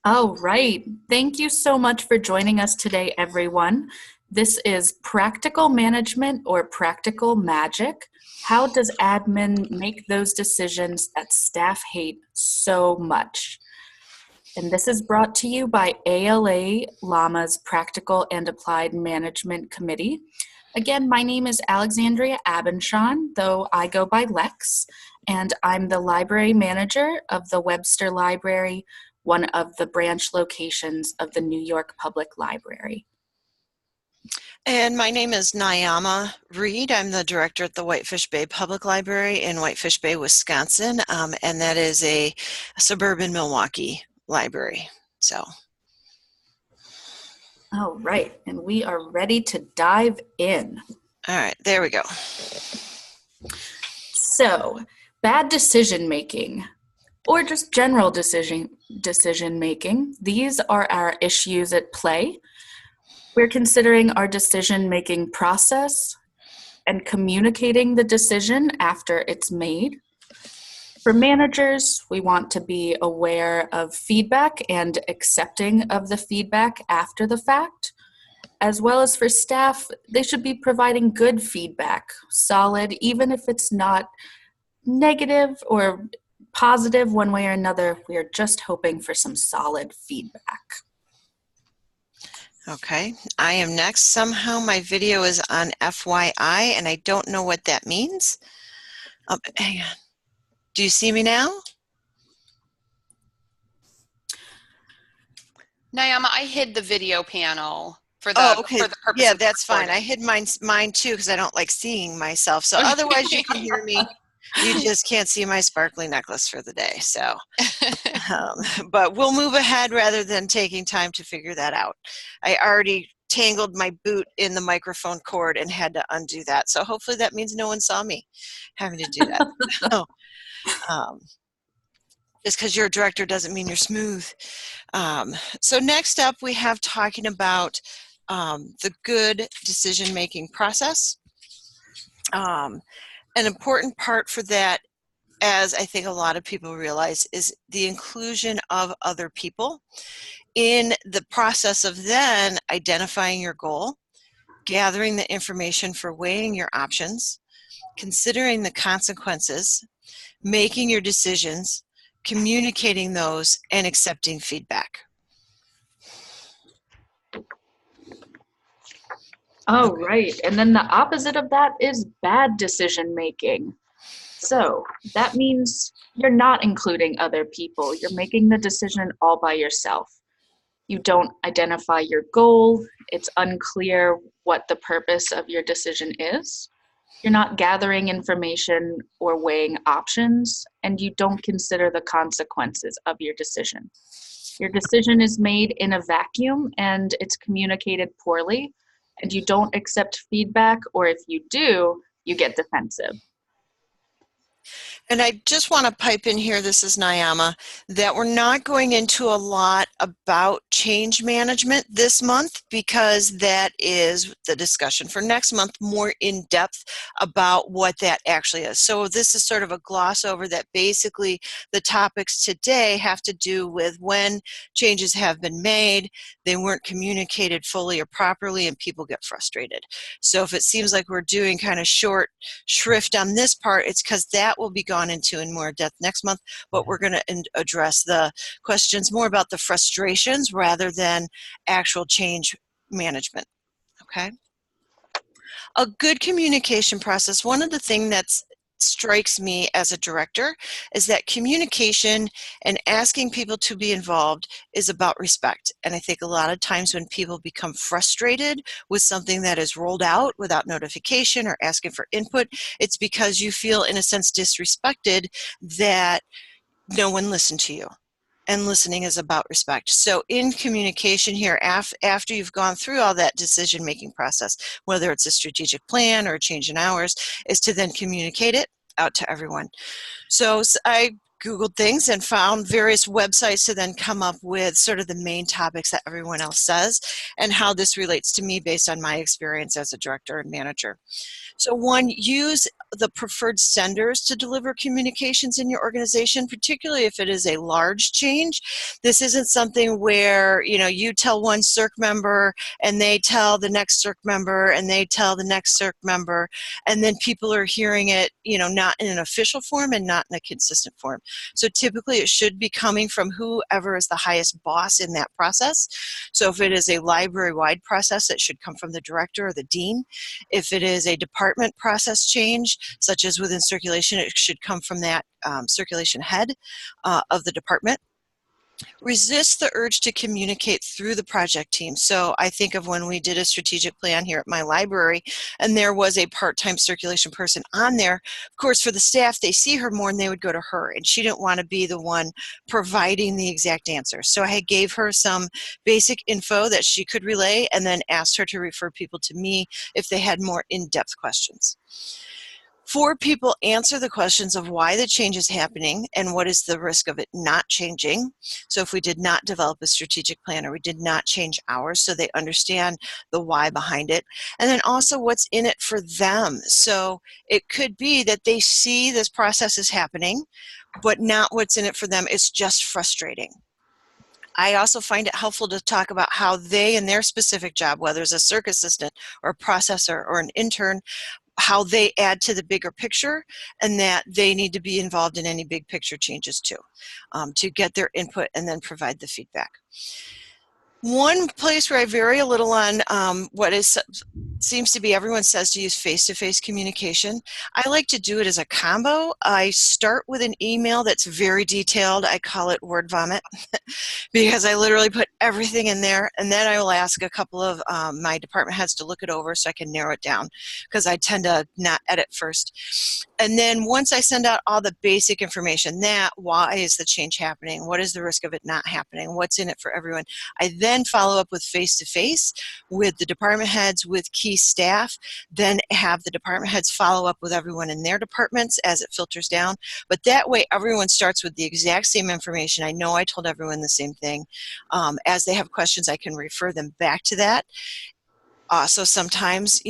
All right. Thank you so much for joining us today, everyone. This is Practical Management or Practical Magic. How does admin make those decisions that staff hate so much? And this is brought to you by ALA Llama's Practical and Applied Management Committee. Again, my name is Alexandria Abenshon, though I go by Lex, and I'm the library manager of the Webster Library, one of the branch locations of the New York Public Library. And my name is Nyama Reed. I'm the director at the Whitefish Bay Public Library in Whitefish Bay, Wisconsin, and that is a suburban Milwaukee library. So. All right, and we are ready to dive in. All right, there we go. So, bad decision making, or just general decision making, these are our issues at play. We're considering our decision making process and communicating the decision after it's made. For managers, we want to be aware of feedback and accepting of the feedback after the fact. As well as for staff, they should be providing good feedback, solid, even if it's not negative or positive one way or another. We are just hoping for some solid feedback. Okay, I am next. Somehow my video is on FYI, and I don't know what that means. Hang on. Do you see me now? Nyama, I hid the video panel for the, okay. for the purpose yeah, of that's recording. fine. I hid mine too because I don't like seeing myself. So otherwise you can hear me. You just can't see my sparkly necklace for the day. So, but we'll move ahead rather than taking time to figure that out. I already tangled my boot in the microphone cord and had to undo that. So hopefully that means no one saw me having to do that. Just because you're a director doesn't mean you're smooth. So next up, we have talking about the good decision-making process. An important part for that, as I think a lot of people realize, is the inclusion of other people in the process of then identifying your goal, gathering the information for weighing your options, considering the consequences, making your decisions, communicating those, and accepting feedback. Oh, right. And then the opposite of that is bad decision making. So that means you're not including other people. You're making the decision all by yourself. You don't identify your goal. It's unclear what the purpose of your decision is. You're not gathering information or weighing options, and you don't consider the consequences of your decision. Your decision is made in a vacuum and it's communicated poorly, and you don't accept feedback, or if you do, you get defensive. And I just want to pipe in here, this is Nyama, that we're not going into a lot about change management this month because that is the discussion for next month, more in depth about what that actually is. So this is sort of a gloss over that basically the topics today have to do with when changes have been made, they weren't communicated fully or properly, and people get frustrated. So if it seems like we're doing kind of short shrift on this part, it's because that will be gone into in more depth next month, but we're going to address the questions more about the frustrations rather than actual change management. Okay? A good communication process, one of the things that strikes me as a director is that communication and asking people to be involved is about respect. And I think a lot of times when people become frustrated with something that is rolled out without notification or asking for input, it's because you feel in a sense disrespected that no one listened to you. And listening is about respect. So in communication here, after you've gone through all that decision-making process, whether it's a strategic plan or a change in hours, is to then communicate it out to everyone. So I Googled things and found various websites to then come up with sort of the main topics that everyone else says and how this relates to me based on my experience as a director and manager. So one, use the preferred senders to deliver communications in your organization, particularly if it is a large change. This isn't something where, you tell one CERC member and they tell the next CERC member and they tell the next CERC member, and then people are hearing it, not in an official form and not in a consistent form. So typically it should be coming from whoever is the highest boss in that process. So if it is a library-wide process, it should come from the director or the dean. If it is a department process change, such as within circulation, it should come from that circulation head of the department. Resist the urge to communicate through the project team. So I think of when we did a strategic plan here at my library, and there was a part-time circulation person on there. Of course, for the staff, they see her more and they would go to her, and she didn't want to be the one providing the exact answer. So I gave her some basic info that she could relay and then asked her to refer people to me if they had more in-depth questions. 4 people answer the questions of why the change is happening and what is the risk of it not changing. So if we did not develop a strategic plan or we did not change ours, so they understand the why behind it. And then also what's in it for them. So it could be that they see this process is happening, but not what's in it for them. It's just frustrating. I also find it helpful to talk about how they in their specific job, whether it's a circ assistant or a processor or an intern, how they add to the bigger picture, and that they need to be involved in any big picture changes too, to get their input and then provide the feedback. One place where I vary a little on what seems to be everyone says to use face-to-face communication. I like to do it as a combo. I start with an email that's very detailed. I call it word vomit because I literally put everything in there, and then I will ask a couple of my department heads to look it over so I can narrow it down, because I tend to not edit first. And then once I send out all the basic information, why is the change happening? What is the risk of it not happening? What's in it for everyone? I then follow up with face-to-face with the department heads, with key staff, then have the department heads follow up with everyone in their departments as it filters down. But that way everyone starts with the exact same information. I know I told everyone the same thing. As they have questions, I can refer them back to that. So sometimes,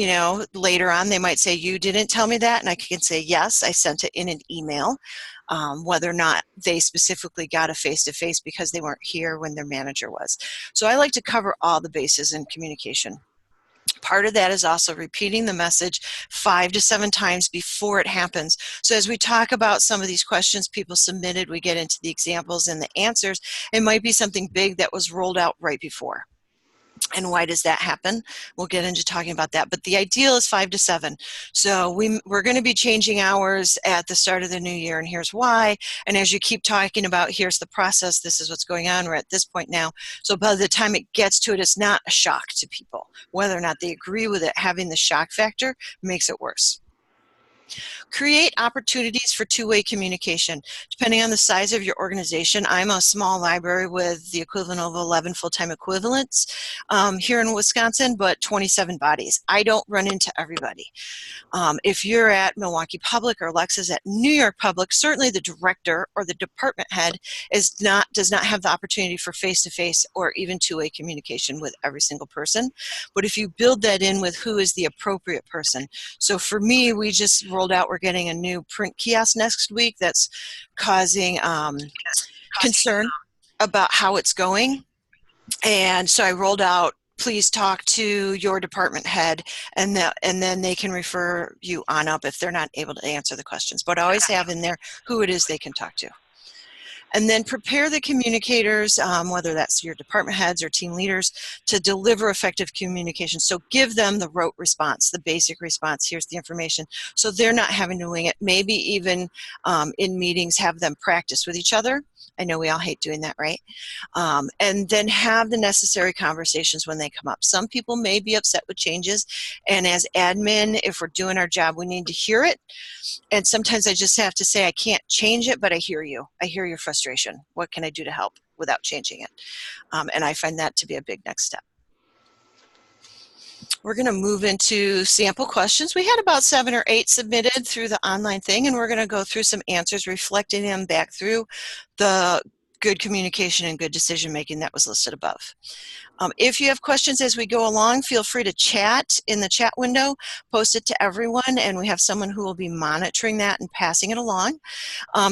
later on they might say, you didn't tell me that, and I can say, yes, I sent it in an email, whether or not they specifically got a face-to-face because they weren't here when their manager was. So I like to cover all the bases in communication. Part of that is also repeating the message 5 to 7 times before it happens. So as we talk about some of these questions people submitted, we get into the examples and the answers. It might be something big that was rolled out right before. And why does that happen? We'll get into talking about that. But the ideal is 5 to 7. So we're going to be changing hours at the start of the new year, and here's why. And as you keep talking about, here's the process, this is what's going on, we're at this point now. So by the time it gets to it, it's not a shock to people. Whether or not they agree with it, having the shock factor makes it worse. Create opportunities for two-way communication. Depending on the size of your organization, I'm a small library with the equivalent of 11 full-time equivalents here in Wisconsin, but 27 bodies. I don't run into everybody. If you're at Milwaukee Public or Lex is at New York Public, certainly the director or the department head does not have the opportunity for face-to-face or even two-way communication with every single person. But if you build that in with who is the appropriate person. So for me, we just rolled out, we're getting a new print kiosk next week that's causing concern about how it's going. And so I rolled out, please talk to your department head, and then they can refer you on up if they're not able to answer the questions. But I always have in there who it is they can talk to. And then prepare the communicators, whether that's your department heads or team leaders, to deliver effective communication. So give them the rote response, the basic response, here's the information, so they're not having to wing it. Maybe even in meetings have them practice with each other. I know we all hate doing that, right? And then have the necessary conversations when they come up. Some people may be upset with changes, and as admin, if we're doing our job, we need to hear it. And sometimes I just have to say, I can't change it, but I hear you. I hear your frustration. What can I do to help without changing it? And I find that to be a big next step. We're going to move into sample questions. We had about 7 or 8 submitted through the online thing, and we're going to go through some answers, reflecting them back through the good communication and good decision making that was listed above. If you have questions as we go along, feel free to chat in the chat window, post it to everyone, and we have someone who will be monitoring that and passing it along.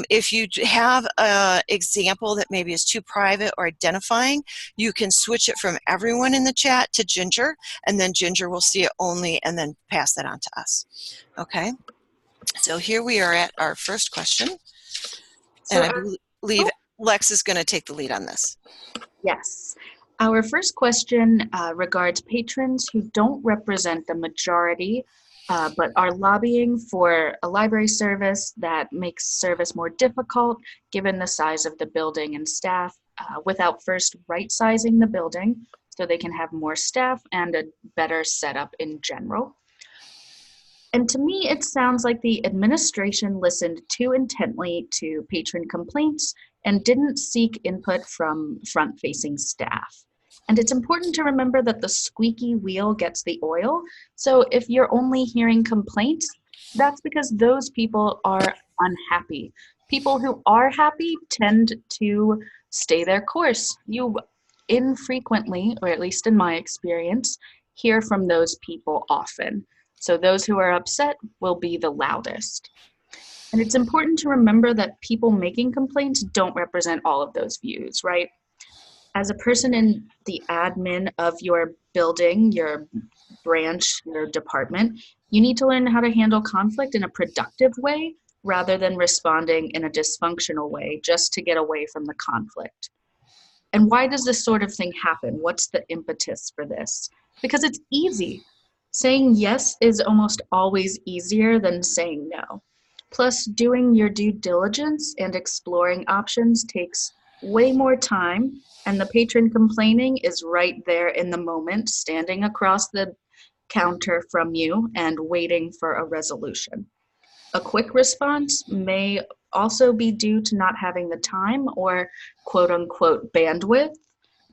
If you have an example that maybe is too private or identifying, you can switch it from everyone in the chat to Ginger, and then Ginger will see it only and then pass that on to us. Okay, so here we are at our first question, So and I believe Lex is going to take the lead on this. yes. Our first question regards patrons who don't represent the majority, but are lobbying for a library service that makes service more difficult given the size of the building and staff, without first right-sizing the building so they can have more staff and a better setup in general. And to me, it sounds like the administration listened too intently to patron complaints and didn't seek input from front-facing staff. And it's important to remember that the squeaky wheel gets the oil. So if you're only hearing complaints, that's because those people are unhappy. People who are happy tend to stay their course. You infrequently, or at least in my experience, hear from those people often. So those who are upset will be the loudest. And it's important to remember that people making complaints don't represent all of those views, right? As a person in the admin of your building, your branch, your department, you need to learn how to handle conflict in a productive way rather than responding in a dysfunctional way just to get away from the conflict. And why does this sort of thing happen? What's the impetus for this? Because it's easy. Saying yes is almost always easier than saying no. Plus, doing your due diligence and exploring options takes way more time, and the patron complaining is right there in the moment, standing across the counter from you and waiting for a resolution. A quick response may also be due to not having the time or quote unquote bandwidth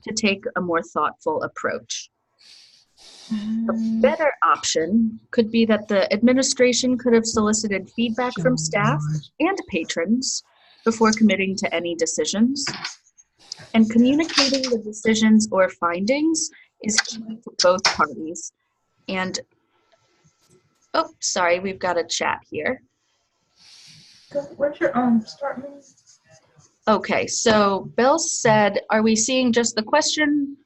to take a more thoughtful approach. A better option could be that the administration could have solicited feedback from staff and patrons before committing to any decisions. And communicating the decisions or findings is key for both parties. And, oh, sorry, we've got a chat here. What's your start meeting? Okay, so Bill said, are we seeing just the question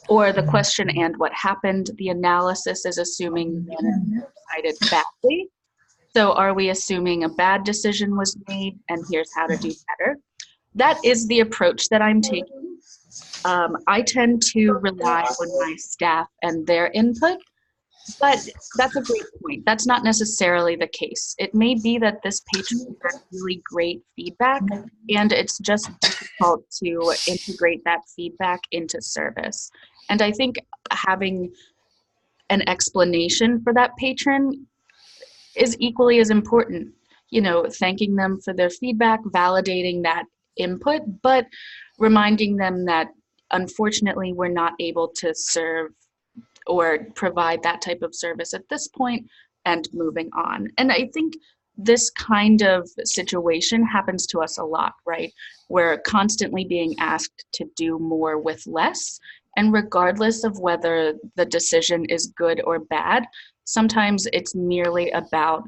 or the question and what happened? The analysis is assuming manager decided badly. So are we assuming a bad decision was made and here's how to do better? That is the approach that I'm taking. I tend to rely on my staff and their input, but that's a great point. That's not necessarily the case. It may be that this patron had really great feedback and it's just difficult to integrate that feedback into service. And I think having an explanation for that patron is equally as important. You know, thanking them for their feedback, validating that input, but reminding them that unfortunately we're not able to serve or provide that type of service at this point and moving on. And I think this kind of situation happens to us a lot, right? We're constantly being asked to do more with less. And regardless of whether the decision is good or bad, sometimes it's merely about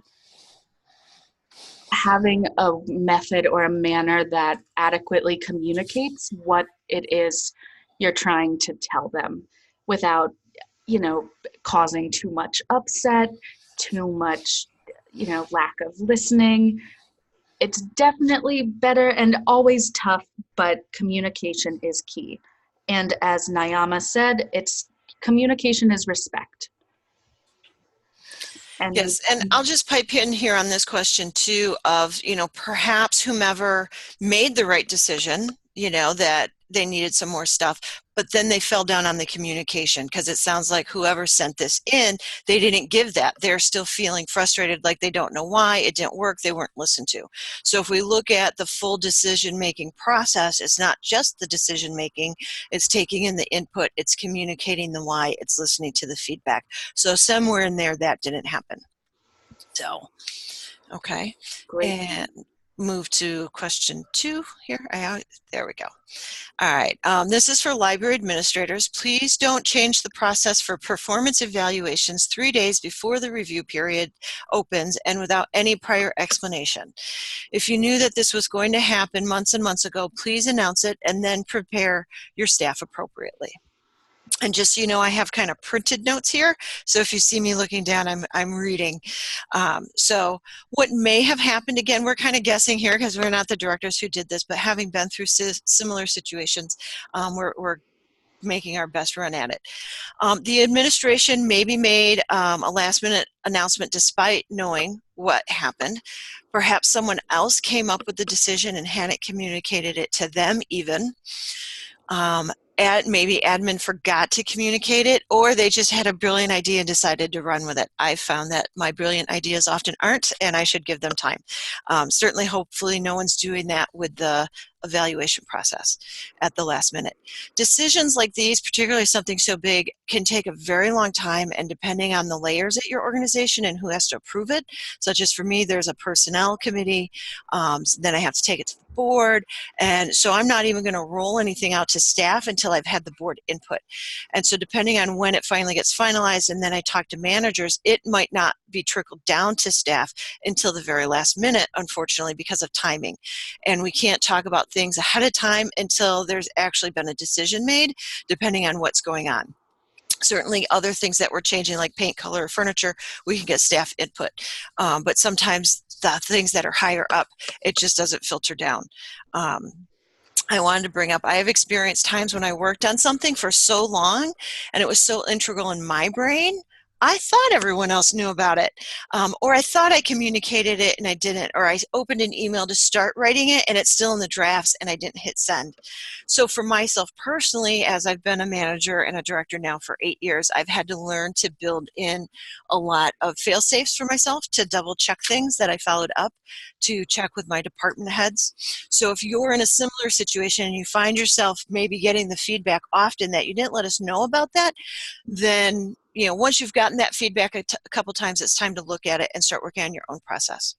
having a method or a manner that adequately communicates what it is you're trying to tell them without, you know, causing too much upset, too much, you know, lack of listening. It's definitely better and always tough, but communication is key. And as Nyama said, communication is respect. And yes, and I'll just pipe in here on this question too of, you know, perhaps whomever made the right decision, you know, that they needed some more stuff, but then they fell down on the communication because it sounds like whoever sent this in, they didn't give that. They're still feeling frustrated, like they don't know why it didn't work, they weren't listened to. So if we look at the full decision-making process, it's not just the decision-making, it's taking in the input, it's communicating the why, it's listening to the feedback. So somewhere in there that didn't happen. So, okay. Great. And move to question 2 here. There we go. All right. This is for library administrators. Please don't change the process for performance evaluations 3 days before the review period opens and without any prior explanation. If you knew that this was going to happen months and months ago, please announce it and then prepare your staff appropriately. And just so you know, I have kind of printed notes here. So if you see me looking down, I'm reading. So what may have happened, again, we're kind of guessing here because we're not the directors who did this, but having been through similar situations, we're making our best run at it. The administration maybe made a last-minute announcement despite knowing what happened. Perhaps someone else came up with the decision and hadn't communicated it to them even. Maybe admin forgot to communicate it, or they just had a brilliant idea and decided to run with it. I found that my brilliant ideas often aren't, and I should give them time. Certainly, hopefully, no one's doing that with the evaluation process at the last minute. Decisions like these, particularly something so big, can take a very long time, and depending on the layers at your organization and who has to approve it, such as for me, there's a personnel committee, then I have to take it to the board, and so I'm not even going to roll anything out to staff until I've had the board input. And so depending on when it finally gets finalized and then I talk to managers, it might not be trickled down to staff until the very last minute, unfortunately, because of timing. And we can't talk about things ahead of time until there's actually been a decision made, depending on what's going on. Certainly other things that we're changing, like paint, color, or furniture, we can get staff input. But sometimes the things that are higher up, it just doesn't filter down. I wanted to bring up, I have experienced times when I worked on something for so long and it was so integral in my brain, I thought everyone else knew about it, or I thought I communicated it and I didn't, or I opened an email to start writing it and it's still in the drafts and I didn't hit send. So for myself personally, as I've been a manager and a director now for 8 years, I've had to learn to build in a lot of fail-safes for myself to double check things that I followed up, to check with my department heads. So if you're in a similar situation and you find yourself maybe getting the feedback often that you didn't let us know about that, then once you've gotten that feedback a couple times, it's time to look at it and start working on your own process.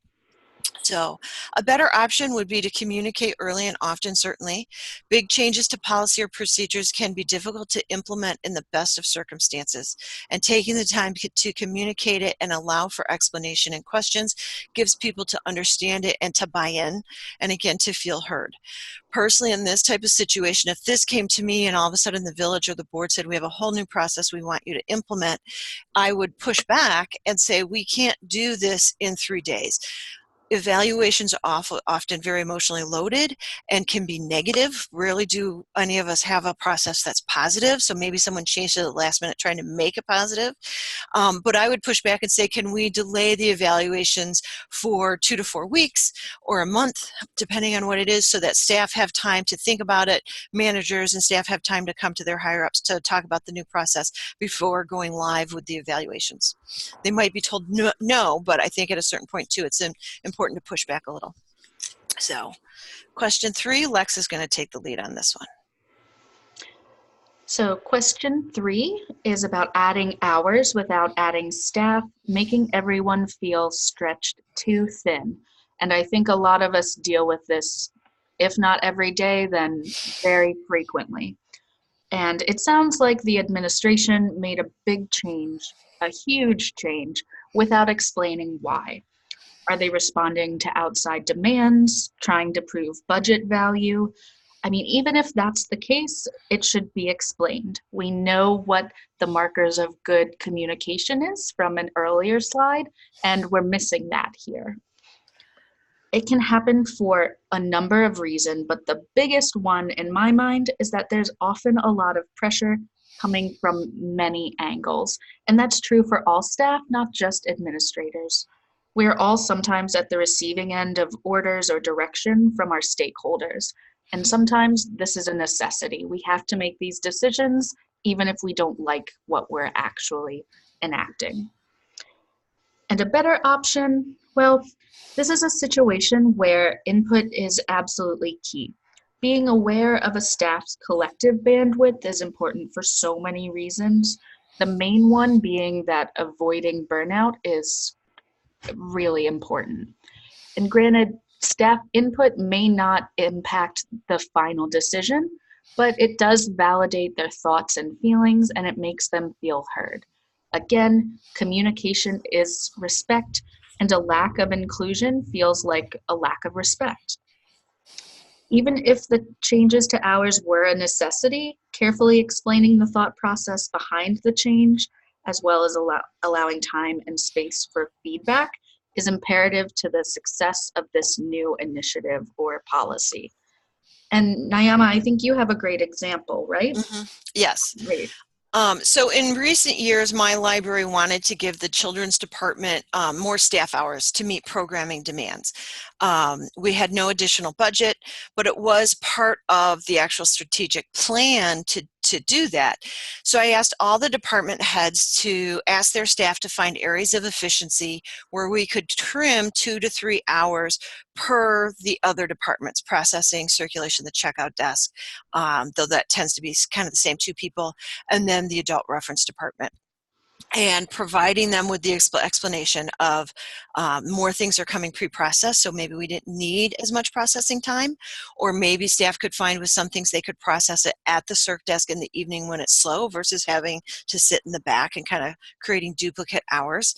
So a better option would be to communicate early and often, certainly. Big changes to policy or procedures can be difficult to implement in the best of circumstances, and taking the time to communicate it and allow for explanation and questions gives people to understand it and to buy in, and again, to feel heard. Personally, in this type of situation, if this came to me and all of a sudden the village or the board said, we have a whole new process we want you to implement, I would push back and say, we can't do this in 3 days. Evaluations are often very emotionally loaded and can be negative. Rarely do any of us have a process that's positive, so maybe someone changed it at the last minute trying to make it positive. But I would push back and say, can we delay the evaluations for 2 to 4 weeks or a month, depending on what it is, so that staff have time to think about it, managers and staff have time to come to their higher-ups to talk about the new process before going live with the evaluations. They might be told no, but I think at a certain point too, it's important to push back a little. So question 3, Lex is going to take the lead on this one. So question 3 is about adding hours without adding staff, making everyone feel stretched too thin. And I think a lot of us deal with this, if not every day, then very frequently. And it sounds like the administration made a big change, a huge change, without explaining why. Are they responding to outside demands, trying to prove budget value? I mean, even if that's the case, it should be explained. We know what the markers of good communication is from an earlier slide, and we're missing that here. It can happen for a number of reasons, but the biggest one in my mind is that there's often a lot of pressure coming from many angles. And that's true for all staff, not just administrators. We're all sometimes at the receiving end of orders or direction from our stakeholders. And sometimes this is a necessity. We have to make these decisions even if we don't like what we're actually enacting. And a better option, well, this is a situation where input is absolutely key. Being aware of a staff's collective bandwidth is important for so many reasons. The main one being that avoiding burnout is really important. And granted, staff input may not impact the final decision, but it does validate their thoughts and feelings, and it makes them feel heard. Again, communication is respect, and a lack of inclusion feels like a lack of respect. Even if the changes to hours were a necessity, carefully explaining the thought process behind the change, as well as allowing time and space for feedback, is imperative to the success of this new initiative or policy. And Nyama, I think you have a great example, right? Yes. Great. So in recent years, my library wanted to give the children's department more staff hours to meet programming demands. We had no additional budget, but it was part of the actual strategic plan to do that. So I asked all the department heads to ask their staff to find areas of efficiency where we could trim 2 to 3 hours per the other departments, processing, circulation, the checkout desk, though that tends to be kind of the same 2 people, and then the adult reference department. And providing them with the explanation of more things are coming pre-processed, so maybe we didn't need as much processing time, or maybe staff could find with some things they could process it at the circ desk in the evening when it's slow versus having to sit in the back and kind of creating duplicate hours.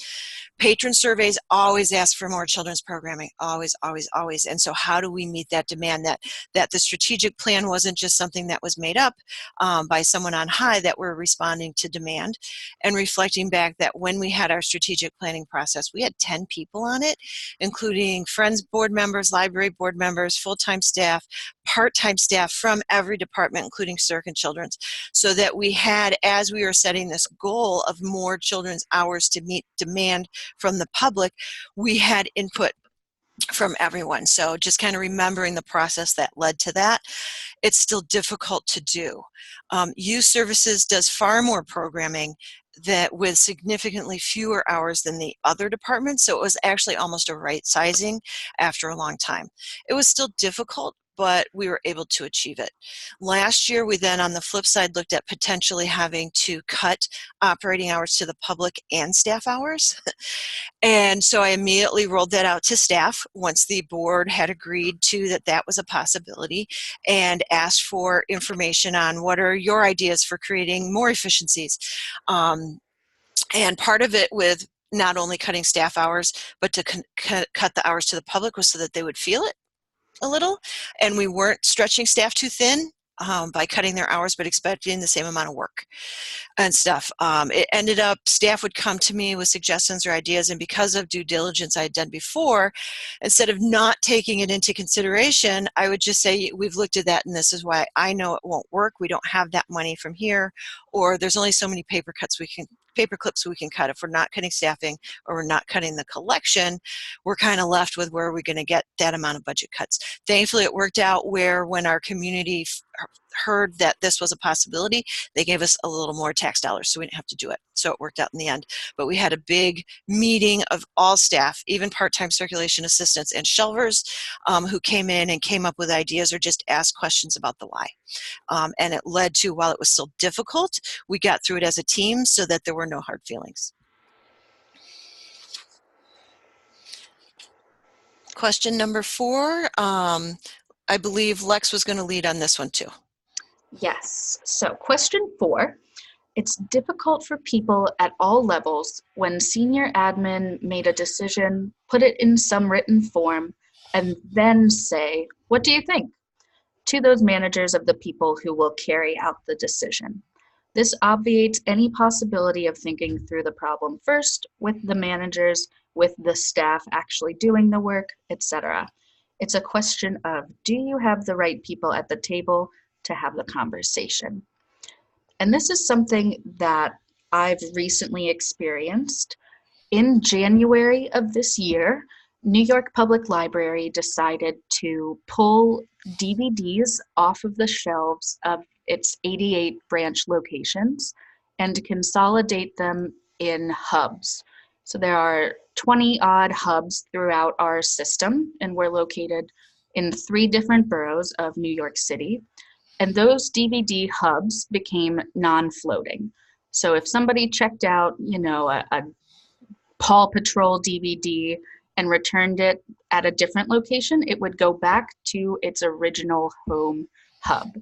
Patron surveys always ask for more children's programming, always, always, always. And so how do we meet that demand, that the strategic plan wasn't just something that was made up by someone on high, that we're responding to demand, and reflecting back that when we had our strategic planning process, we had 10 people on it, including Friends board members, library board members, full-time staff, part-time staff from every department, including circ and children's, so that we had, as we were setting this goal of more children's hours to meet demand from the public, we had input from everyone. So just kind of remembering the process that led to that. It's still difficult to do. Youth Services does far more programming that with significantly fewer hours than the other departments, so it was actually almost a right sizing after a long time. It was still difficult, but we were able to achieve it. Last year, we then, on the flip side, looked at potentially having to cut operating hours to the public and staff hours. And so I immediately rolled that out to staff once the board had agreed to that was a possibility, and asked for information on what are your ideas for creating more efficiencies. And part of it with not only cutting staff hours, but to cut the hours to the public was so that they would feel it a little, and we weren't stretching staff too thin by cutting their hours, but expecting the same amount of work and stuff. It ended up, staff would come to me with suggestions or ideas, and because of due diligence I had done before, instead of not taking it into consideration, I would just say, we've looked at that and this is why I know it won't work. We don't have that money from here, or there's only so many paper clips we can cut. If we're not cutting staffing or we're not cutting the collection, we're kind of left with where are we going to get that amount of budget cuts. Thankfully, it worked out where when our community heard that this was a possibility, they gave us a little more tax dollars, so we didn't have to do it. So it worked out in the end. But we had a big meeting of all staff, even part-time circulation assistants and shelvers, who came in and came up with ideas or just asked questions about the why. And it led to, while it was still difficult, we got through it as a team so that there were no hard feelings. Question number 4. I believe Lex was going to lead on this one too. Yes. So question 4. It's difficult for people at all levels when senior admin made a decision, put it in some written form, and then say, "What do you think?" to those managers of the people who will carry out the decision. This obviates any possibility of thinking through the problem first with the managers, with the staff actually doing the work, etc. It's a question of, do you have the right people at the table to have the conversation? And this is something that I've recently experienced. In January of this year, New York Public Library decided to pull DVDs off of the shelves of its 88 branch locations and consolidate them in hubs. So there are 20 odd hubs throughout our system, and we're located in 3 different boroughs of New York City. And those DVD hubs became non-floating. So if somebody checked out, a Paw Patrol DVD and returned it at a different location, it would go back to its original home hub.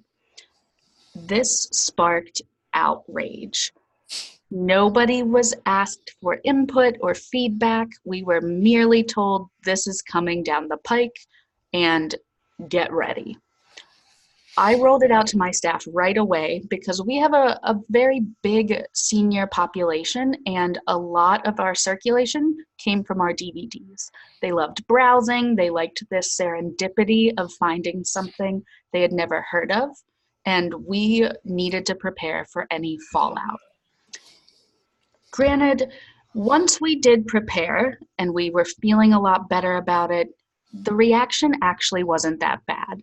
This sparked outrage. Nobody was asked for input or feedback. We were merely told this is coming down the pike and get ready. I rolled it out to my staff right away because we have a very big senior population, and a lot of our circulation came from our DVDs. They loved browsing. They liked this serendipity of finding something they had never heard of, and we needed to prepare for any fallout. Granted, once we did prepare and we were feeling a lot better about it, the reaction actually wasn't that bad,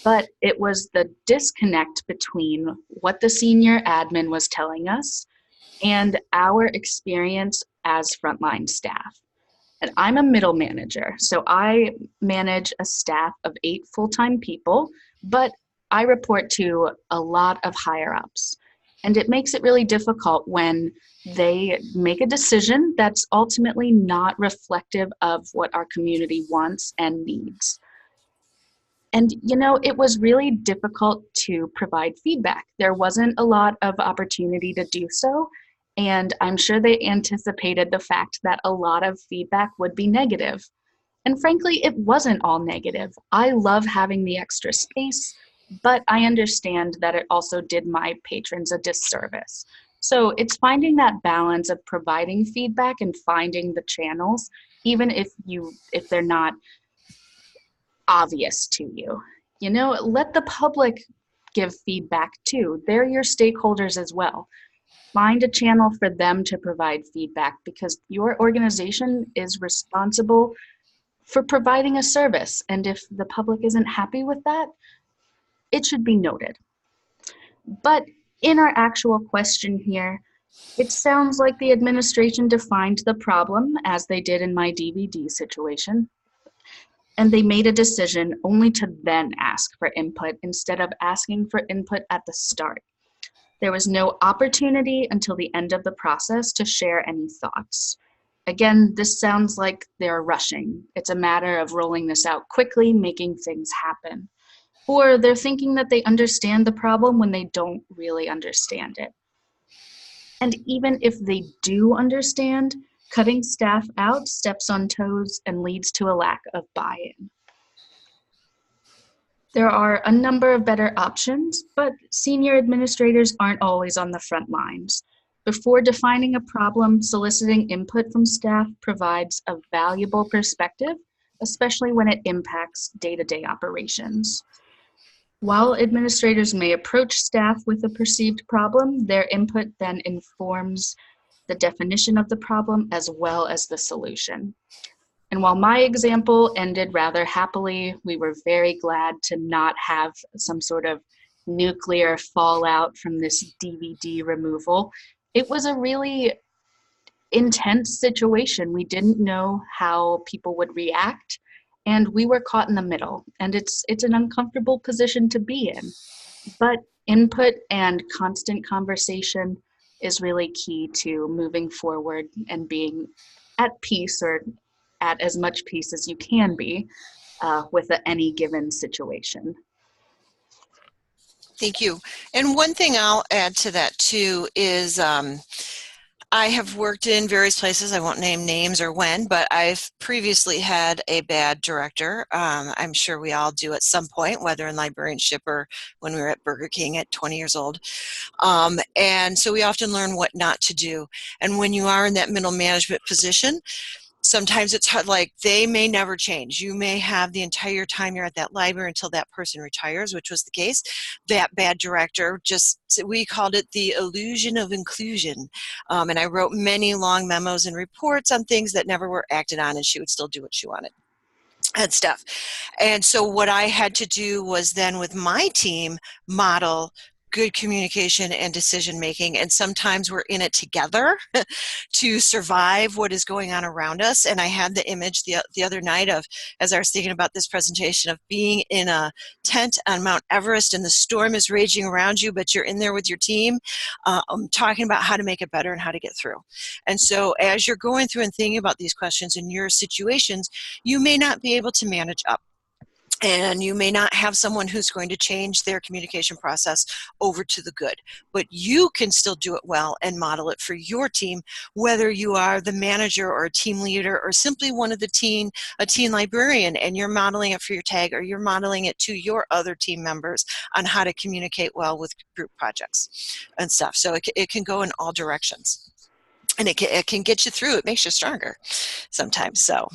but it was the disconnect between what the senior admin was telling us and our experience as frontline staff. And I'm a middle manager, so I manage a staff of 8 full-time people, but I report to a lot of higher ups. And it makes it really difficult when they make a decision that's ultimately not reflective of what our community wants and needs. And, it was really difficult to provide feedback. There wasn't a lot of opportunity to do so. And I'm sure they anticipated the fact that a lot of feedback would be negative. And frankly, it wasn't all negative. I love having the extra space, but I understand that it also did my patrons a disservice. So it's finding that balance of providing feedback and finding the channels, even if they're not obvious to you. Let the public give feedback too. They're your stakeholders as well. Find a channel for them to provide feedback because your organization is responsible for providing a service. And if the public isn't happy with that, it should be noted. But in our actual question here, it sounds like the administration defined the problem as they did in my DVD situation, and they made a decision only to then ask for input instead of asking for input at the start. There was no opportunity until the end of the process to share any thoughts. Again, this sounds like they're rushing. It's a matter of rolling this out quickly, making things happen. Or they're thinking that they understand the problem when they don't really understand it. And even if they do understand, cutting staff out steps on toes and leads to a lack of buy-in. There are a number of better options, but senior administrators aren't always on the front lines. Before defining a problem, soliciting input from staff provides a valuable perspective, especially when it impacts day-to-day operations. While administrators may approach staff with a perceived problem, their input then informs the definition of the problem as well as the solution. And while my example ended rather happily, we were very glad to not have some sort of nuclear fallout from this DVD removal. It was a really intense situation. We didn't know how people would react, and we were caught in the middle. And it's an uncomfortable position to be in. But input and constant conversation is really key to moving forward and being at peace, or at as much peace as you can be with any given situation. Thank you. And one thing I'll add to that too is I have worked in various places. I won't name names or when, but I've previously had a bad director. I'm sure we all do at some point, whether in librarianship or when we were at Burger King at 20 years old. And so we often learn what not to do. And when you are in that middle management position, sometimes it's hard, like they may never change. You may have the entire time you're at that library until that person retires, which was the case. That bad director, we called it the illusion of inclusion. And I wrote many long memos and reports on things that never were acted on, and she would still do what she wanted. and stuff. And so what I had to do was then with my team model good communication and decision making, and sometimes we're in it together to survive what is going on around us. And I had the image the other night of, as I was thinking about this presentation, of being in a tent on Mount Everest and the storm is raging around you, but you're in there with your team, talking about how to make it better and how to get through. And so as you're going through and thinking about these questions in your situations, you may not be able to manage up. And you may not have someone who's going to change their communication process over to the good, but you can still do it well and model it for your team, whether you are the manager or a team leader or simply one of a teen librarian, and you're modeling it for your tag, or you're modeling it to your other team members on how to communicate well with group projects and stuff. So it can go in all directions, and it can get you through. It makes you stronger sometimes. So.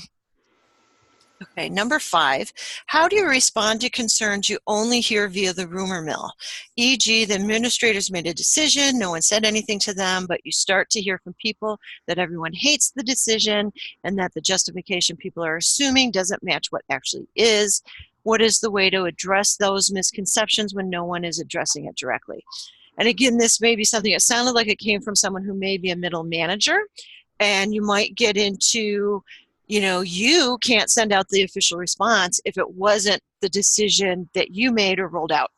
Okay, number 5, how do you respond to concerns you only hear via the rumor mill? E.g., the administrators made a decision, no one said anything to them, but you start to hear from people that everyone hates the decision and that the justification people are assuming doesn't match what actually is. What is the way to address those misconceptions when no one is addressing it directly? And again, this may be something that sounded like it came from someone who may be a middle manager, and you might get into, you can't send out the official response if it wasn't the decision that you made or rolled out.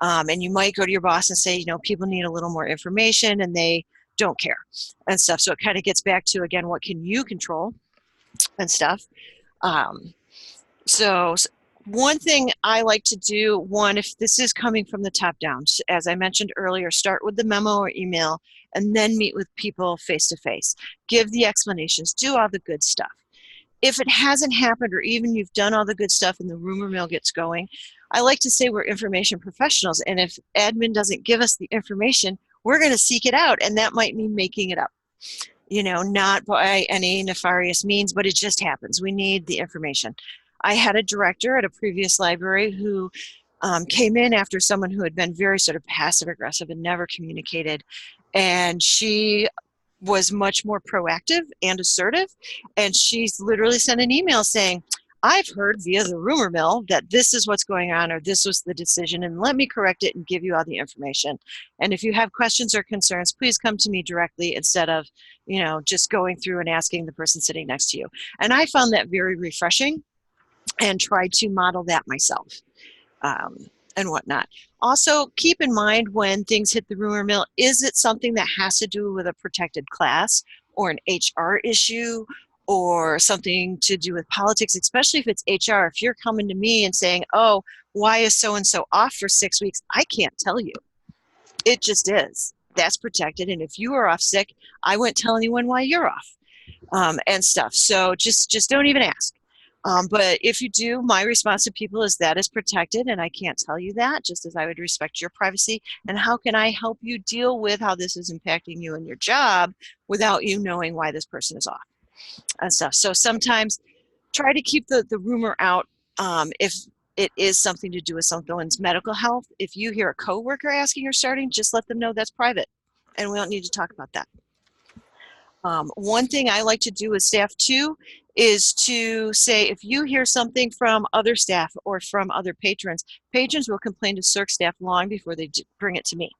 And you might go to your boss and say, people need a little more information and they don't care and stuff. So it kind of gets back to, again, what can you control and stuff. So one thing I like to do, if this is coming from the top down, as I mentioned earlier, start with the memo or email and then meet with people face to face. Give the explanations, do all the good stuff. If it hasn't happened, or even you've done all the good stuff and the rumor mill gets going, I like to say we're information professionals. And if admin doesn't give us the information, we're going to seek it out. And that might mean making it up, not by any nefarious means, but it just happens. We need the information. I had a director at a previous library who came in after someone who had been very sort of passive aggressive and never communicated. And she was much more proactive and assertive, and she's literally sent an email saying, I've heard via the rumor mill that this is what's going on, or this was the decision, and let me correct it and give you all the information. And if you have questions or concerns, please come to me directly instead of, just going through and asking the person sitting next to you. And I found that very refreshing and tried to model that myself. And whatnot. Also, keep in mind when things hit the rumor mill, is it something that has to do with a protected class or an HR issue or something to do with politics, especially if it's HR. If you're coming to me and saying, oh, why is so-and-so off for 6 weeks? I can't tell you. It just is. That's protected. And if you are off sick, I won't tell anyone why you're off and stuff. So just don't even ask. But if you do, my response to people is that is protected, and I can't tell you that, just as I would respect your privacy. And how can I help you deal with how this is impacting you and your job without you knowing why this person is off and stuff. So sometimes try to keep the rumor out if it is something to do with someone's medical health. If you hear a coworker asking or starting, just let them know that's private, and we don't need to talk about that. One thing I like to do with staff too is to say, if you hear something from other staff or from other patrons will complain to circ staff long before they bring it to me.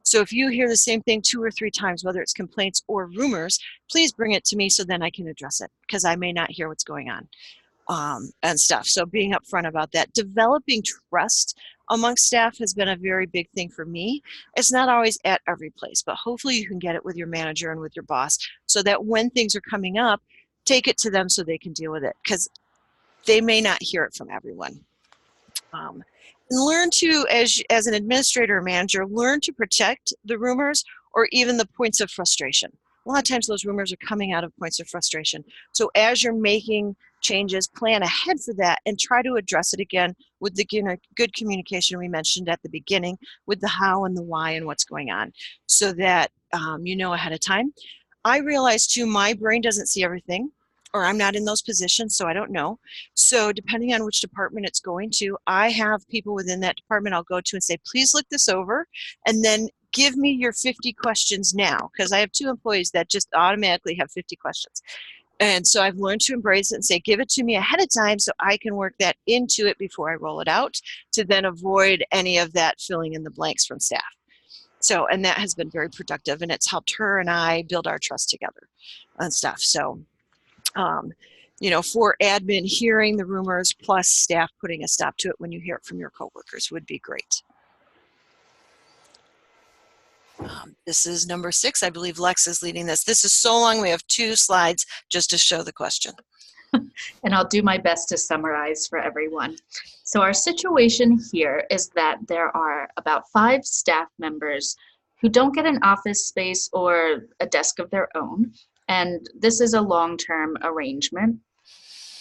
So if you hear the same thing 2 or 3 times, whether it's complaints or rumors, please bring it to me so then I can address it, because I may not hear what's going on and stuff. So being upfront about that. Developing trust amongst staff has been a very big thing for me. It's not always at every place, but hopefully you can get it with your manager and with your boss so that when things are coming up, take it to them so they can deal with it, because they may not hear it from everyone. And learn to, as an administrator or manager, learn to protect the rumors or even the points of frustration. A lot of times those rumors are coming out of points of frustration. So as you're making changes, plan ahead for that and try to address it again with the good communication we mentioned at the beginning, with the how and the why and what's going on, so that you know ahead of time. I realize too, my brain doesn't see everything, or I'm not in those positions, so I don't know. So depending on which department it's going to, I have people within that department I'll go to and say, please look this over, and then give me your 50 questions now, because I have 2 employees that just automatically have 50 questions. And so I've learned to embrace it and say, give it to me ahead of time so I can work that into it before I roll it out, to then avoid any of that filling in the blanks from staff. So, and that has been very productive, and it's helped her and I build our trust together and stuff. So, for admin, hearing the rumors plus staff putting a stop to it when you hear it from your coworkers would be great. This is number 6. I believe Lex is leading this. This is so long. We have 2 slides just to show the question. And I'll do my best to summarize for everyone. So our situation here is that there are about 5 staff members who don't get an office space or a desk of their own. And this is a long-term arrangement.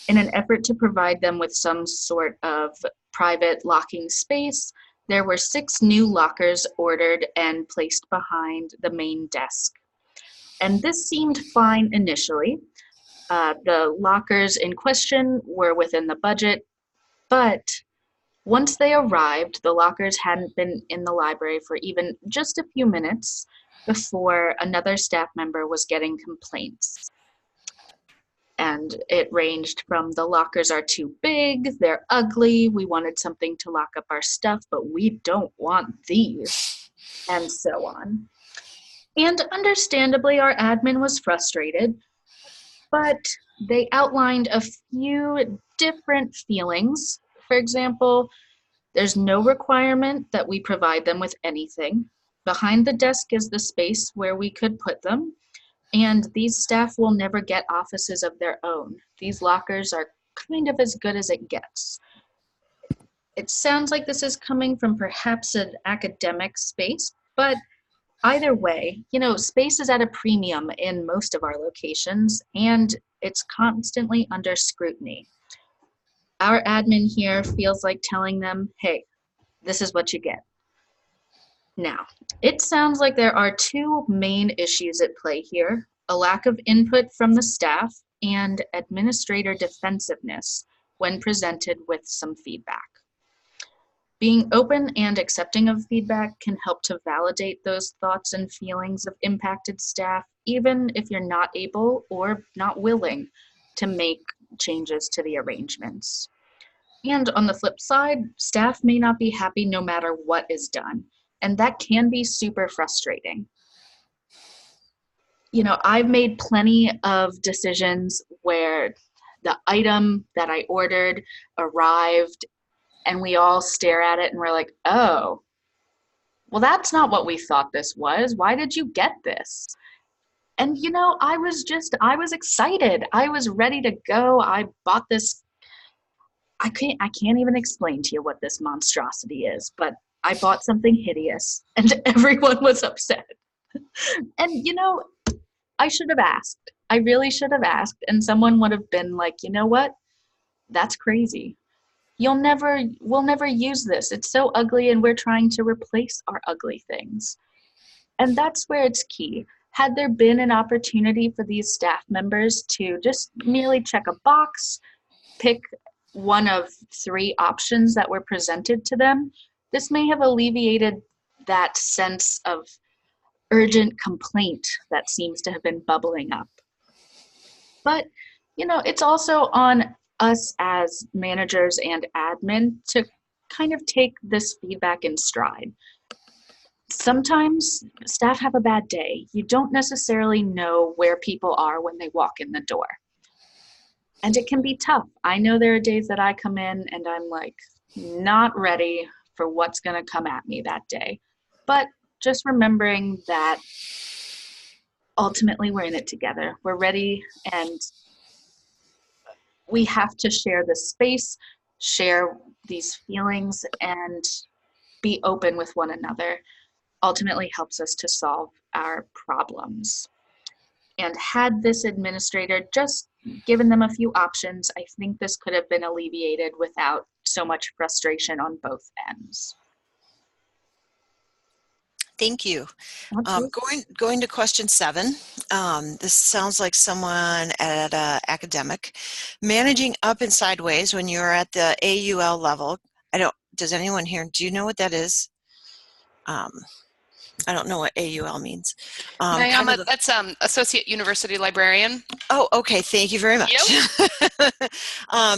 In an effort to provide them with some sort of private locking space, there were 6 new lockers ordered and placed behind the main desk. And this seemed fine initially. The lockers in question were within the budget, but once they arrived, the lockers hadn't been in the library for even just a few minutes before another staff member was getting complaints. And it ranged from the lockers are too big, they're ugly, we wanted something to lock up our stuff, but we don't want these, and so on. And understandably, our admin was frustrated, but they outlined a few different feelings. For example, there's no requirement that we provide them with anything. Behind the desk is the space where we could put them. And these staff will never get offices of their own. These lockers are kind of as good as it gets. It sounds like this is coming from perhaps an academic space, but either way, space is at a premium in most of our locations, and it's constantly under scrutiny. Our admin here feels like telling them, hey, this is what you get. Now, it sounds like there are 2 main issues at play here: a lack of input from the staff and administrator defensiveness when presented with some feedback. Being open and accepting of feedback can help to validate those thoughts and feelings of impacted staff, even if you're not able or not willing to make changes to the arrangements. And on the flip side, staff may not be happy no matter what is done. And that can be super frustrating. I've made plenty of decisions where the item that I ordered arrived and we all stare at it and we're like, oh, well, that's not what we thought this was. Why did you get this? And I was excited. I was ready to go. I bought this. I can't even explain to you what this monstrosity is, but I bought something hideous and everyone was upset. And I should have asked. I really should have asked, and someone would have been like, you know what? That's crazy. We'll never use this. It's so ugly and we're trying to replace our ugly things. And that's where it's key. Had there been an opportunity for these staff members to just merely check a box, pick one of 3 options that were presented to them, this may have alleviated that sense of urgent complaint that seems to have been bubbling up. But, it's also on us as managers and admin to kind of take this feedback in stride. Sometimes staff have a bad day. You don't necessarily know where people are when they walk in the door. And it can be tough. I know there are days that I come in and I'm like, not ready for what's going to come at me that day. But just remembering that ultimately we're in it together. We're ready and we have to share the space, share these feelings, and be open with one another. Ultimately helps us to solve our problems. And had this administrator just given them a few options, I think this could have been alleviated without so much frustration on both ends. Thank you. Going to question 7. This sounds like someone at an academic. Managing up and sideways when you're at the AUL level. Does anyone here, do you know what that is? I don't know what AUL means. Nyama, that's Associate University Librarian. Oh, okay. Thank you very much. Yep.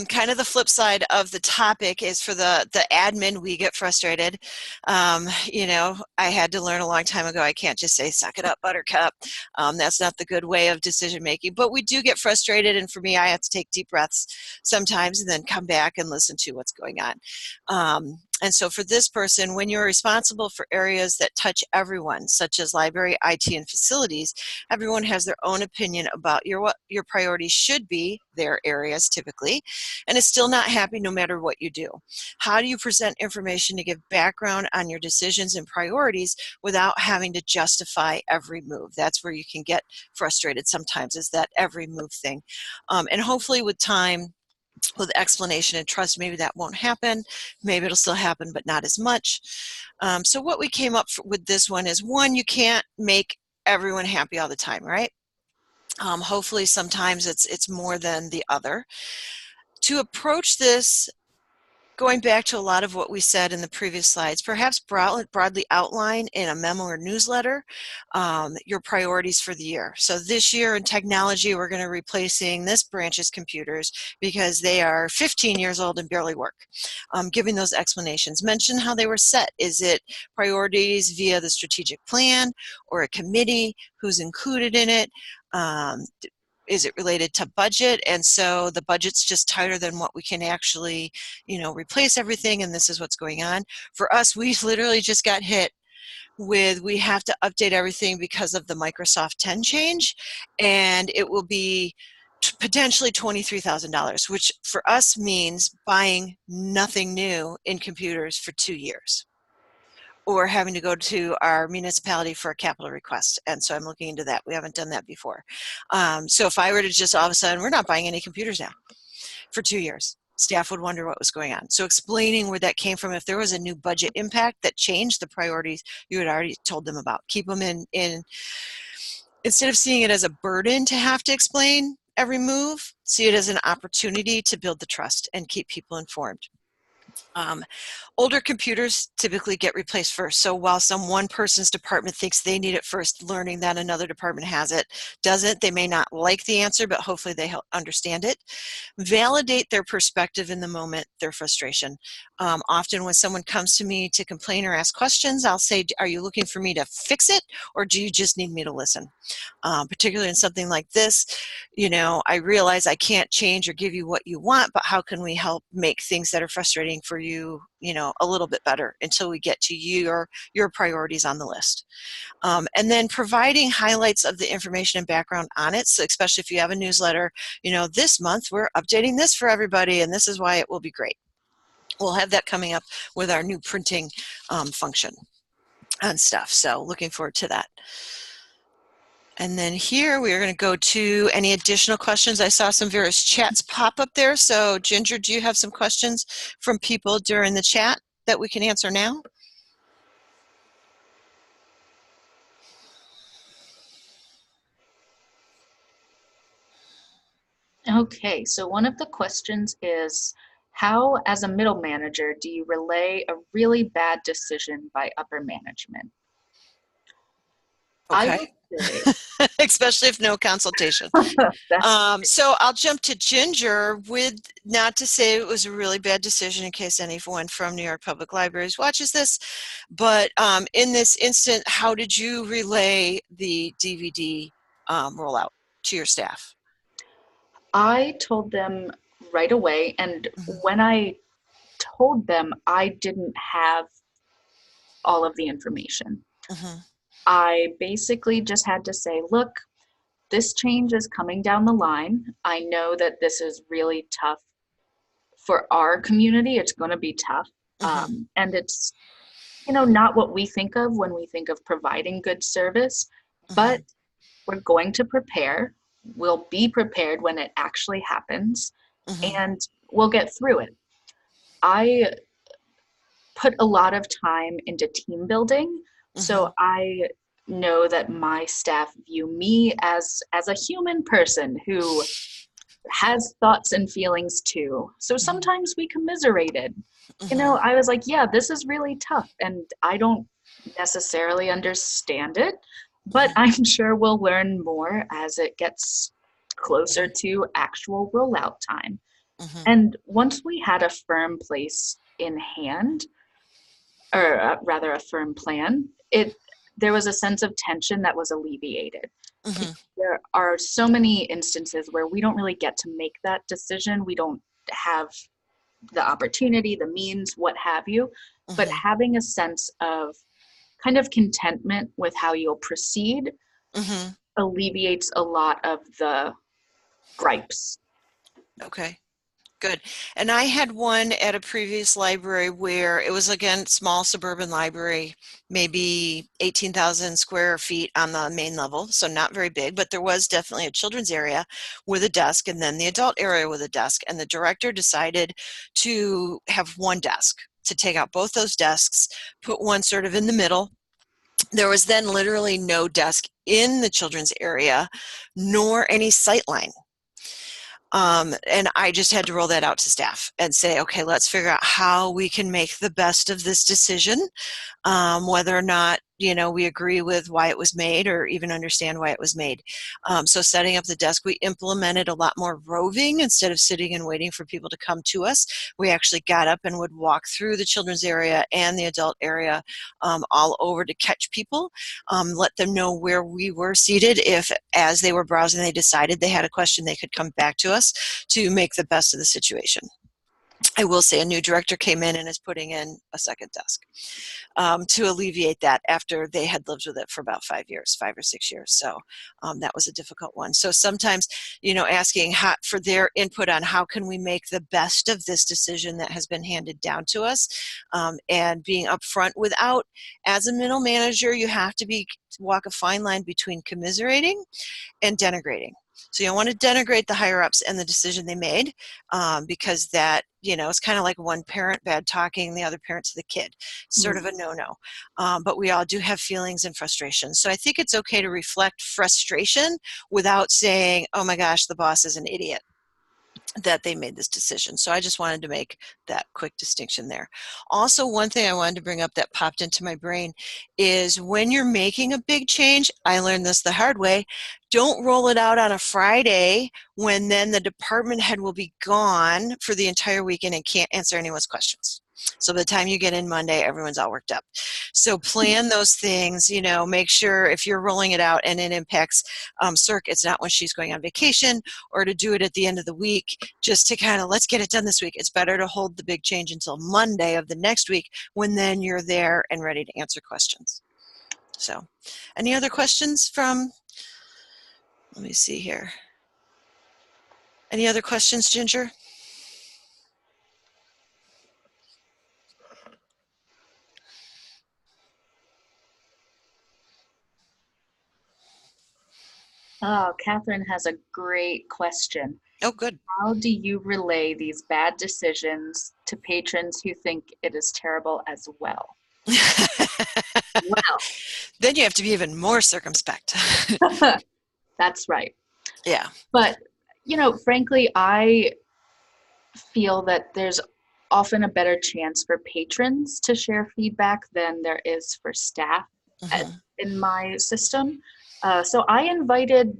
Kind of the flip side of the topic is for the admin, we get frustrated. I had to learn a long time ago, I can't just say, suck it up, buttercup. That's not the good way of decision making, but we do get frustrated. And for me, I have to take deep breaths sometimes and then come back and listen to what's going on. And so for this person, when you're responsible for areas that touch everyone, such as library, IT, and facilities, everyone has their own opinion about what your priorities should be, their areas typically, and is still not happy no matter what you do. How do you present information to give background on your decisions and priorities without having to justify every move? That's where you can get frustrated sometimes, is that every move thing. And hopefully with time, with explanation and trust, maybe that won't happen. Maybe it'll still happen, but not as much. So what we came up with this one is, one, you can't make everyone happy all the time, right? Hopefully sometimes it's more than the other. To approach this, going back to a lot of what we said in the previous slides, perhaps broadly outline in a memo or newsletter your priorities for the year. So this year in technology, we're going to be replacing this branch's computers because they are 15 years old and barely work. Giving those explanations. Mention how they were set. Is it priorities via the strategic plan or a committee? Who's included in it? Is it related to budget? And so the budget's just tighter than what we can actually, replace everything, and this is what's going on. For us, we literally just got hit with, we have to update everything because of the Microsoft 10 change, and it will be potentially $23,000, which for us means buying nothing new in computers for 2 years, or having to go to our municipality for a capital request. And so I'm looking into that. We haven't done that before. So if I were to just all of a sudden, we're not buying any computers now for 2 years, staff would wonder what was going on. So explaining where that came from, if there was a new budget impact that changed the priorities you had already told them about. Keep them in instead of seeing it as a burden to have to explain every move, see it as an opportunity to build the trust and keep people informed. Older computers typically get replaced first. So while one person's department thinks they need it first, learning that another department has it doesn't, they may not like the answer, but hopefully they understand it. Validate their perspective in the moment, their frustration. Often when someone comes to me to complain or ask questions, I'll say, are you looking for me to fix it, or do you just need me to listen? Particularly in something like this, I realize I can't change or give you what you want, but how can we help make things that are frustrating for you, a little bit better until we get to your priorities on the list. And then providing highlights of the information and background on it. So especially if you have a newsletter, this month we're updating this for everybody and this is why it will be great. We'll have that coming up with our new printing function and stuff. So looking forward to that. And then here we are going to go to any additional questions. I saw some various chats pop up there. So Ginger, do you have some questions from people during the chat that we can answer now? Okay, so one of the questions is, how, as a middle manager, do you relay a really bad decision by upper management? Okay. Especially if no consultation. So I'll jump to Ginger with, not to say it was a really bad decision in case anyone from New York Public Libraries watches this, but in this instant, how did you relay the DVD rollout to your staff? I told them right away, and when I told them, I didn't have all of the information. I basically just had to say, look, this change is coming down the line. I know that this is really tough for our community. It's going to be tough. And it's, not what we think of when we think of providing good service, but we're going to prepare. We'll be prepared when it actually happens, and we'll get through it. I put a lot of time into team building, so I know that my staff view me as a human person who has thoughts and feelings too. So sometimes we commiserated. I was like, yeah, this is really tough, and I don't necessarily understand it, but I'm sure we'll learn more as it gets closer to actual rollout time. Mhm. And once we had a firm place in hand, or rather a firm plan, there was a sense of tension that was alleviated. Mhm. There are so many instances where we don't really get to make that decision. We don't have the opportunity, the means, what have you. But Mhm. having a sense of kind of contentment with how you'll proceed Mhm. alleviates a lot of the gripes. Okay. Good. And I had one at a previous library where it was, again, small suburban library, maybe 18,000 square feet on the main level, so not very big, but there was definitely a children's area with a desk and then the adult area with a desk. And the director decided to have one desk, to take out both those desks, put one sort of in the middle. There was then literally no desk in the children's area, nor any sightline. And I just had to roll that out to staff and say, okay, let's figure out how we can make the best of this decision, whether or not, we agree with why it was made or even understand why it was made. So setting up the desk, we implemented a lot more roving instead of sitting and waiting for people to come to us. We actually got up and would walk through the children's area and the adult area all over to catch people, let them know where we were seated. If as they were browsing, they decided they had a question, they could come back to us to make the best of the situation. I will say a new director came in and is putting in a second desk to alleviate that after they had lived with it for about 5 or 6 years. So that was a difficult one. So sometimes, asking for their input on how can we make the best of this decision that has been handed down to us, and being upfront without, as a middle manager, you have to walk a fine line between commiserating and denigrating. So you don't want to denigrate the higher ups and the decision they made, because that, it's kind of like one parent bad talking the other parent to the kid. Sort of a no-no. But we all do have feelings and frustrations. So I think it's okay to reflect frustration without saying, oh my gosh, the boss is an idiot that they made this decision. So I just wanted to make that quick distinction there. Also, one thing I wanted to bring up that popped into my brain is when you're making a big change, I learned this the hard way, don't roll it out on a Friday when then the department head will be gone for the entire weekend and can't answer anyone's questions. So by the time you get in Monday, everyone's all worked up. So plan those things, make sure if you're rolling it out and it impacts Cirque, it's not when she's going on vacation or to do it at the end of the week, just to kind of let's get it done this week. It's better to hold the big change until Monday of the next week when then you're there and ready to answer questions. So any other questions from, let me see here. Any other questions, Ginger? Oh, Catherine has a great question. Oh, good. How do you relay these bad decisions to patrons who think it is terrible as well? Well, Then you have to be even more circumspect. that's right. Yeah. But, frankly, I feel that there's often a better chance for patrons to share feedback than there is for staff in my system. So I invited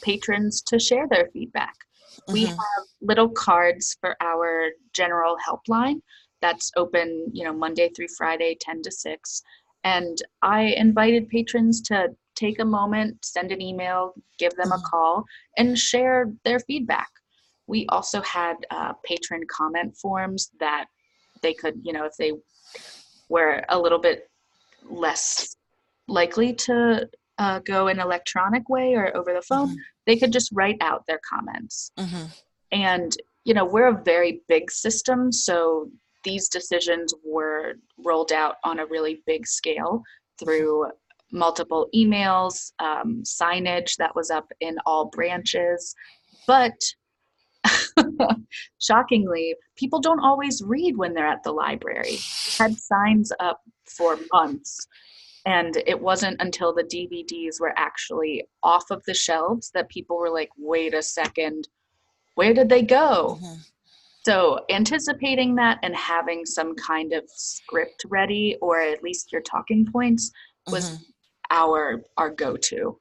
patrons to share their feedback. We have little cards for our general helpline that's open, Monday through Friday, 10 to 6. And I invited patrons to take a moment, send an email, give them a call, and share their feedback. We also had patron comment forms that they could, if they were a little bit less likely to go an electronic way or over the phone, they could just write out their comments. And, we're a very big system, so these decisions were rolled out on a really big scale through multiple emails, signage that was up in all branches. But shockingly, people don't always read when they're at the library. We had signs up for months, and it wasn't until the DVDs were actually off of the shelves that people were like, wait a second, where did they go? So anticipating that and having some kind of script ready, or at least your talking points, was our go-to.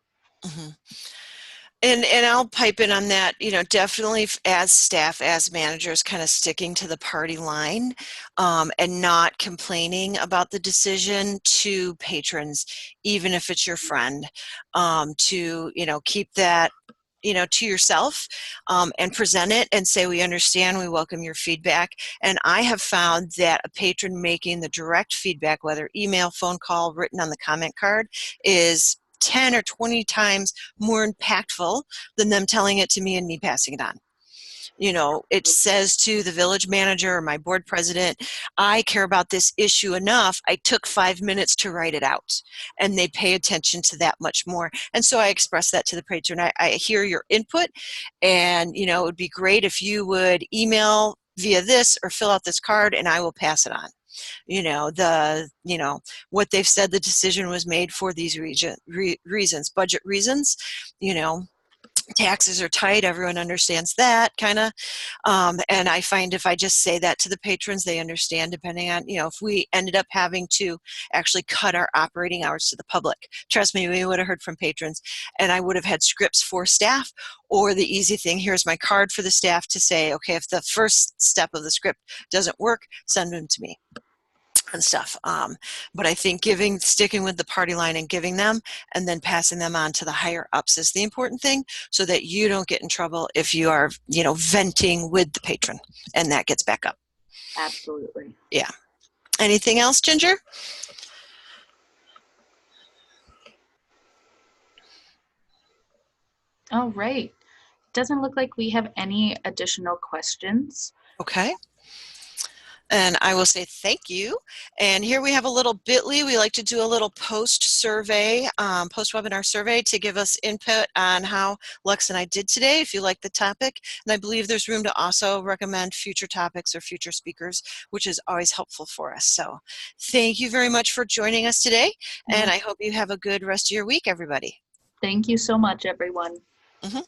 And I'll pipe in on that, definitely as staff, as managers, kind of sticking to the party line, and not complaining about the decision to patrons, even if it's your friend, to, keep that, to yourself, and present it and say, we understand, we welcome your feedback. And I have found that a patron making the direct feedback, whether email, phone call, written on the comment card, is 10 or 20 times more impactful than them telling it to me and me passing it on. It says to the village manager or my board president, I care about this issue enough. I took 5 minutes to write it out, and they pay attention to that much more. And so I express that to the patron. I hear your input, and it would be great if you would email via this or fill out this card, and I will pass it on. What they've said, the decision was made for these reasons, budget reasons, taxes are tight, everyone understands that kind of, and I find if I just say that to the patrons, they understand, depending on, if we ended up having to actually cut our operating hours to the public, trust me, we would have heard from patrons, and I would have had scripts for staff, or the easy thing, here's my card for the staff to say, okay, if the first step of the script doesn't work, send them to me and stuff. But I think sticking with the party line and giving them, and then passing them on to the higher ups is the important thing, so that you don't get in trouble if you are, venting with the patron, and that gets back up. Absolutely. Yeah. Anything else, Ginger? All right. Doesn't look like we have any additional questions. Okay. And I will say thank you. And here we have a little bit.ly. We like to do a little post-survey, post-webinar survey to give us input on how Lex and I did today, if you like the topic. And I believe there's room to also recommend future topics or future speakers, which is always helpful for us. So thank you very much for joining us today. And I hope you have a good rest of your week, everybody. Thank you so much, everyone. Mm-hmm.